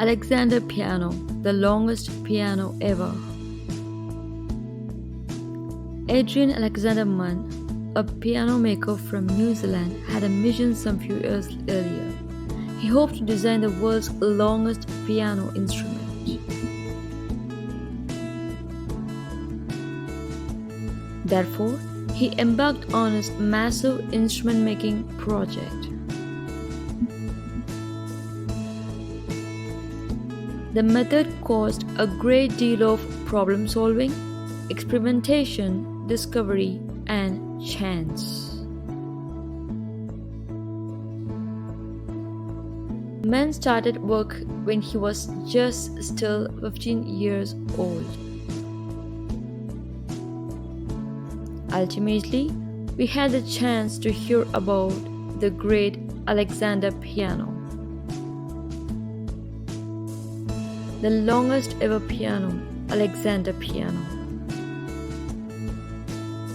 Alexander piano, the longest piano ever. Adrian Alexander Mann, a piano maker from New Zealand, had a mission some few years earlier. He hoped to design the world's longest piano instrument. Therefore, he embarked on his massive instrument-making project. The method caused a great deal of problem-solving, experimentation, discovery, and chance. Mann started work when he was just still 15 years old. Ultimately, we had the chance to hear about the great Alexander piano. The longest ever piano, Alexander piano.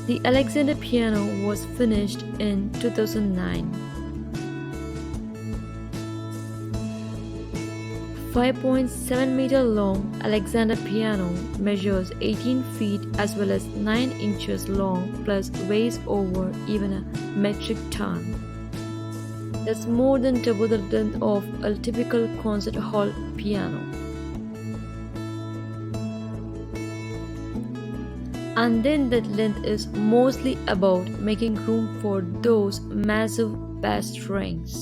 The Alexander piano was finished in 2009. 5.7-meter long Alexander piano measures 18 feet as well as 9 inches long plus weighs over even a metric ton. That's more than double the length of a typical concert hall piano. And then that length is mostly about making room for those massive bass strings.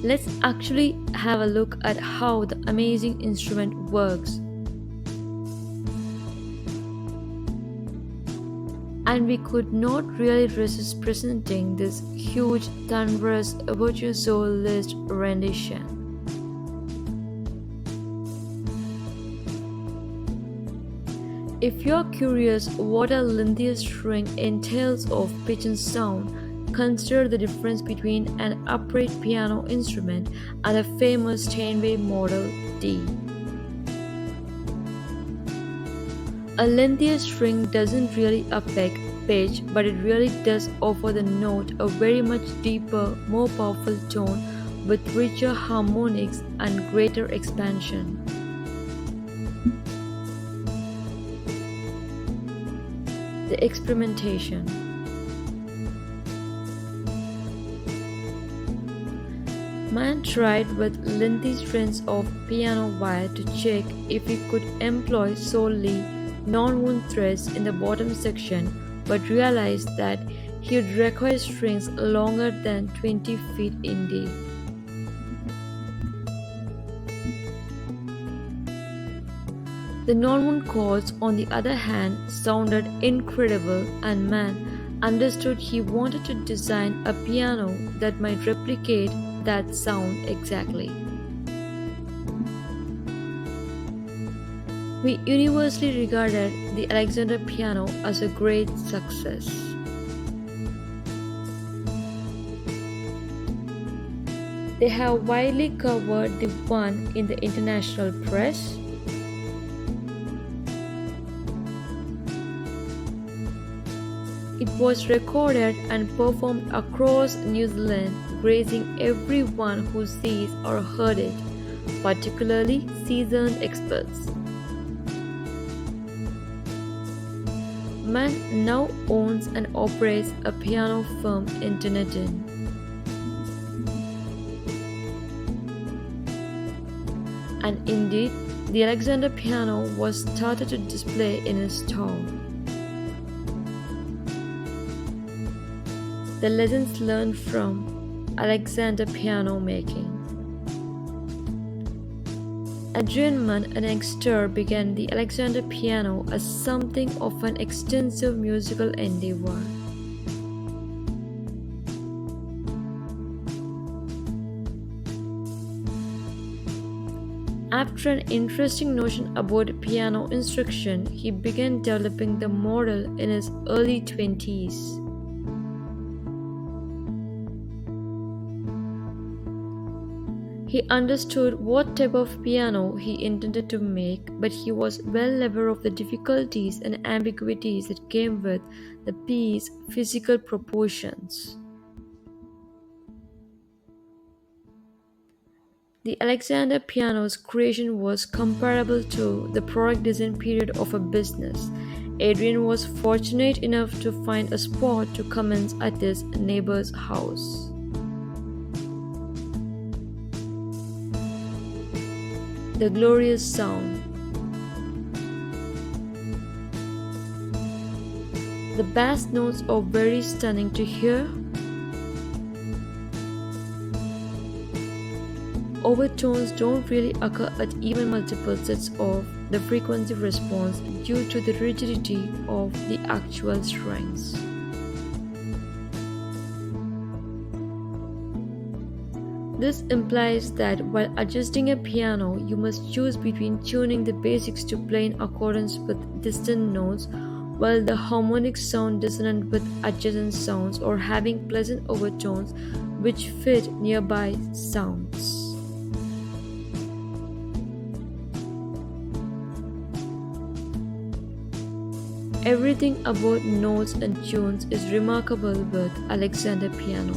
Let's actually have a look at how the amazing instrument works. And we could not really resist presenting this huge, thunderous, virtuoso-list rendition. If you're curious what a lengthy string entails of pitch and sound, consider the difference between an upright piano instrument and a famous Steinway Model D. A lengthier string doesn't really affect pitch, but it really does offer the note a very much deeper, more powerful tone with richer harmonics and greater expansion. The experimentation. Mann tried with lengthy strings of piano wire to check if he could employ solely non-wound threads in the bottom section, but realized that he would require strings longer than 20 feet indeed. The non-wound chords, on the other hand, sounded incredible, and Mann understood he wanted to design a piano that might replicate that sound exactly. We universally regarded the Alexander piano as a great success. They have widely covered the one in the international press. It was recorded and performed across New Zealand, gracing everyone who sees or heard it, particularly seasoned experts. Mann now owns and operates a piano firm in Dunedin. And indeed, the Alexander piano was started to display in his store. The lessons learned from Alexander piano making. Adrian Mann, an youngster, began the Alexander piano as something of an extensive musical endeavor. After an interesting notion about piano instruction, he began developing the model in his early 20s. He understood what type of piano he intended to make, but he was well aware of the difficulties and ambiguities that came with the piece's physical proportions. The Alexander piano's creation was comparable to the product design period of a business. Adrian was fortunate enough to find a spot to commence at his neighbor's house. The glorious sound. The bass notes are very stunning to hear. Overtones don't really occur at even multiple sets of the frequency response due to the rigidity of the actual strings. This implies that while adjusting a piano, you must choose between tuning the basics to play in accordance with distant notes, while the harmonics sound dissonant with adjacent sounds, or having pleasant overtones which fit nearby sounds. Everything about notes and tunes is remarkable with Alexander piano.